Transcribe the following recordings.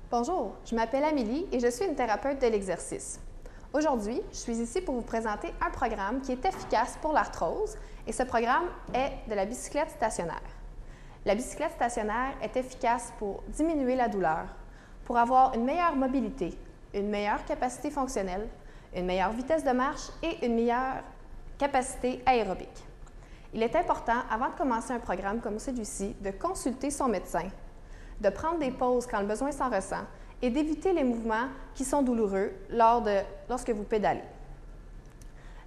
Bonjour, je m'appelle Amélie et je suis une thérapeute de l'exercice. Aujourd'hui, je suis ici pour vous présenter un programme qui est efficace pour l'arthrose et ce programme est de la bicyclette stationnaire. La bicyclette stationnaire est efficace pour diminuer la douleur, pour avoir une meilleure mobilité, une meilleure capacité fonctionnelle, une meilleure vitesse de marche et une meilleure capacité aérobique. Il est important, avant de commencer un programme comme celui-ci, de consulter son médecin, de prendre des pauses quand le besoin s'en ressent et d'éviter les mouvements qui sont douloureux lorsque vous pédalez.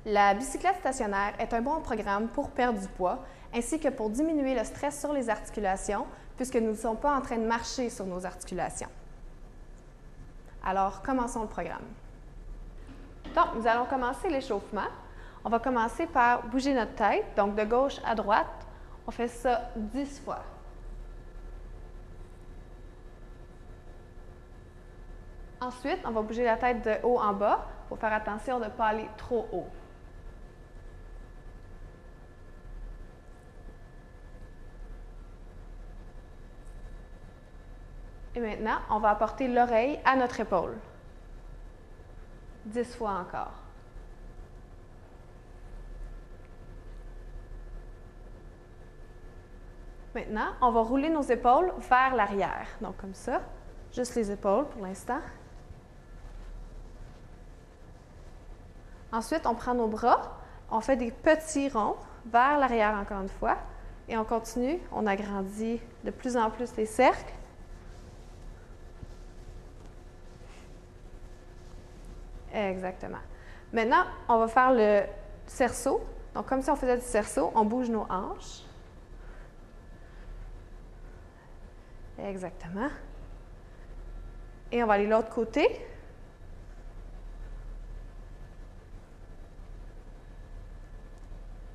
La bicyclette stationnaire est un bon programme pour perdre du poids ainsi que pour diminuer le stress sur les articulations puisque nous ne sommes pas en train de marcher sur nos articulations. Alors, commençons le programme. Donc, nous allons commencer l'échauffement. On va commencer par bouger notre tête, donc de gauche à droite. On fait ça 10 fois. Ensuite, on va bouger la tête de haut en bas pour faire attention de ne pas aller trop haut. Et maintenant, on va apporter l'oreille à notre épaule. 10 fois encore. Maintenant, on va rouler nos épaules vers l'arrière. Donc, comme ça, juste les épaules pour l'instant. Ensuite, on prend nos bras, on fait des petits ronds vers l'arrière encore une fois et on continue, on agrandit de plus en plus les cercles. Exactement. Maintenant, on va faire le cerceau. Donc, comme si on faisait du cerceau, on bouge nos hanches. Exactement. Et on va aller de l'autre côté.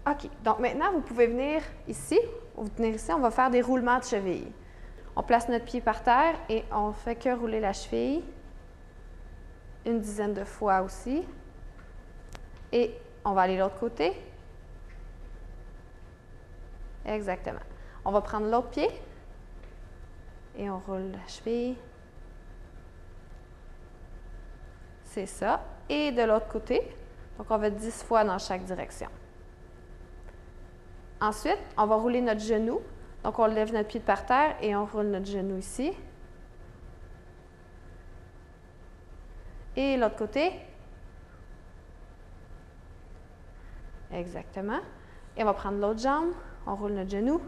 OK. Donc, maintenant, vous pouvez venir ici. Vous tenir ici, on va faire des roulements de cheville. On place notre pied par terre et on ne fait que rouler la cheville. Une dizaine de fois aussi. Et on va aller de l'autre côté. Exactement. On va prendre l'autre pied et on roule la cheville. C'est ça. Et de l'autre côté. Donc, on va 10 fois dans chaque direction. Ensuite, on va rouler notre genou. Donc, on lève notre pied par terre et on roule notre genou ici. Et l'autre côté. Exactement. Et on va prendre l'autre jambe. On roule notre genou.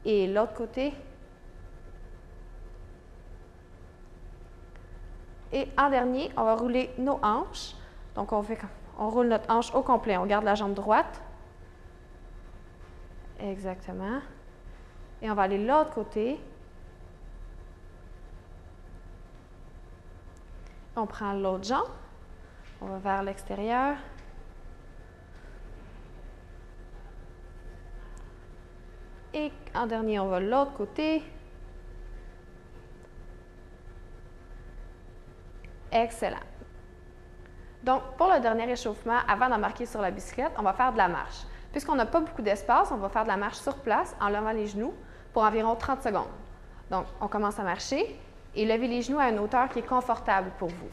Et l'autre côté. Et en dernier, on va rouler nos hanches. Donc, on roule notre hanche au complet. On garde la jambe droite. Exactement. Et on va aller de l'autre côté. On prend l'autre jambe. On va vers l'extérieur. Et en dernier, on va de l'autre côté. Excellent. Donc, pour le dernier échauffement, avant d'embarquer sur la bicyclette, on va faire de la marche. Puisqu'on n'a pas beaucoup d'espace, on va faire de la marche sur place en levant les genoux pour environ 30 secondes. Donc, on commence à marcher et levez les genoux à une hauteur qui est confortable pour vous.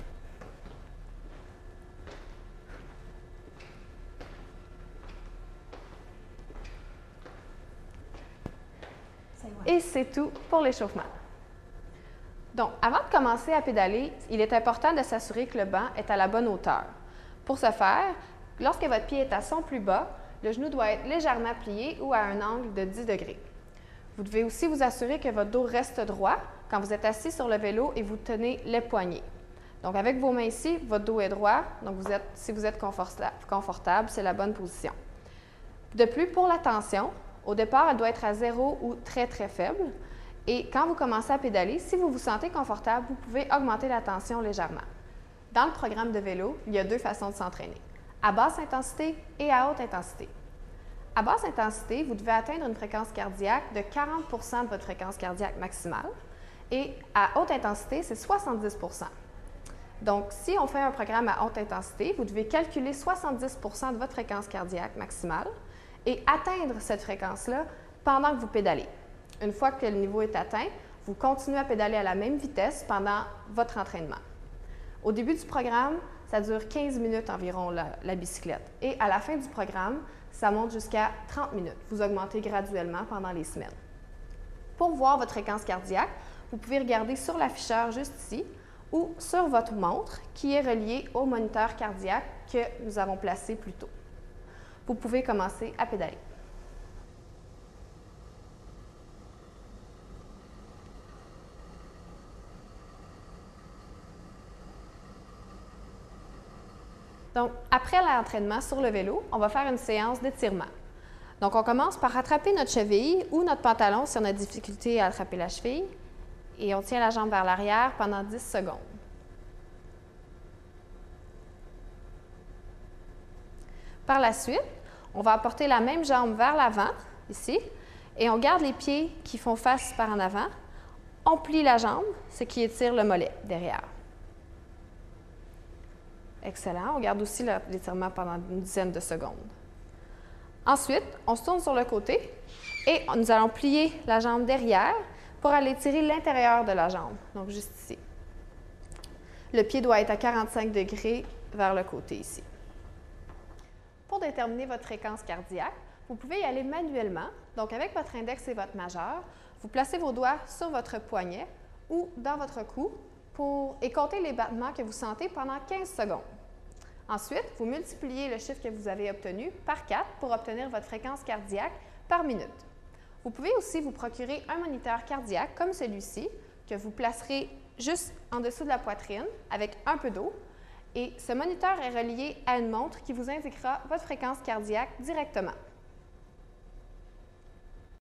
Et c'est tout pour l'échauffement. Donc, avant de commencer à pédaler, il est important de s'assurer que le banc est à la bonne hauteur. Pour ce faire, lorsque votre pied est à son plus bas, le genou doit être légèrement plié ou à un angle de 10 degrés. Vous devez aussi vous assurer que votre dos reste droit quand vous êtes assis sur le vélo et vous tenez les poignets. Donc, avec vos mains ici, votre dos est droit. Donc, si vous êtes confortable, c'est la bonne position. De plus, pour la tension, au départ, elle doit être à 0 ou très, très faible. Et quand vous commencez à pédaler, si vous vous sentez confortable, vous pouvez augmenter la tension légèrement. Dans le programme de vélo, il y a deux façons de s'entraîner, à basse intensité et à haute intensité. À basse intensité, vous devez atteindre une fréquence cardiaque de 40 % de votre fréquence cardiaque maximale et à haute intensité, c'est 70 %. Donc, si on fait un programme à haute intensité, vous devez calculer 70 % de votre fréquence cardiaque maximale et atteindre cette fréquence-là pendant que vous pédalez. Une fois que le niveau est atteint, vous continuez à pédaler à la même vitesse pendant votre entraînement. Au début du programme, ça dure 15 minutes environ la bicyclette. Et à la fin du programme, ça monte jusqu'à 30 minutes. Vous augmentez graduellement pendant les semaines. Pour voir votre fréquence cardiaque, vous pouvez regarder sur l'afficheur juste ici ou sur votre montre qui est reliée au moniteur cardiaque que nous avons placé plus tôt. Vous pouvez commencer à pédaler. Donc, après l'entraînement sur le vélo, on va faire une séance d'étirement. Donc, on commence par attraper notre cheville ou notre pantalon si on a difficulté à attraper la cheville et on tient la jambe vers l'arrière pendant 10 secondes. Par la suite, on va apporter la même jambe vers l'avant, ici, et on garde les pieds qui font face par en avant. On plie la jambe, ce qui étire le mollet derrière. Excellent. On garde aussi l'étirement pendant une dizaine de secondes. Ensuite, on se tourne sur le côté et nous allons plier la jambe derrière pour aller tirer l'intérieur de la jambe, donc juste ici. Le pied doit être à 45 degrés vers le côté ici. Pour déterminer votre fréquence cardiaque, vous pouvez y aller manuellement. Donc, avec votre index et votre majeur, vous placez vos doigts sur votre poignet ou dans votre cou et comptez les battements que vous sentez pendant 15 secondes. Ensuite, vous multipliez le chiffre que vous avez obtenu par 4 pour obtenir votre fréquence cardiaque par minute. Vous pouvez aussi vous procurer un moniteur cardiaque comme celui-ci que vous placerez juste en dessous de la poitrine avec un peu d'eau. Et ce moniteur est relié à une montre qui vous indiquera votre fréquence cardiaque directement.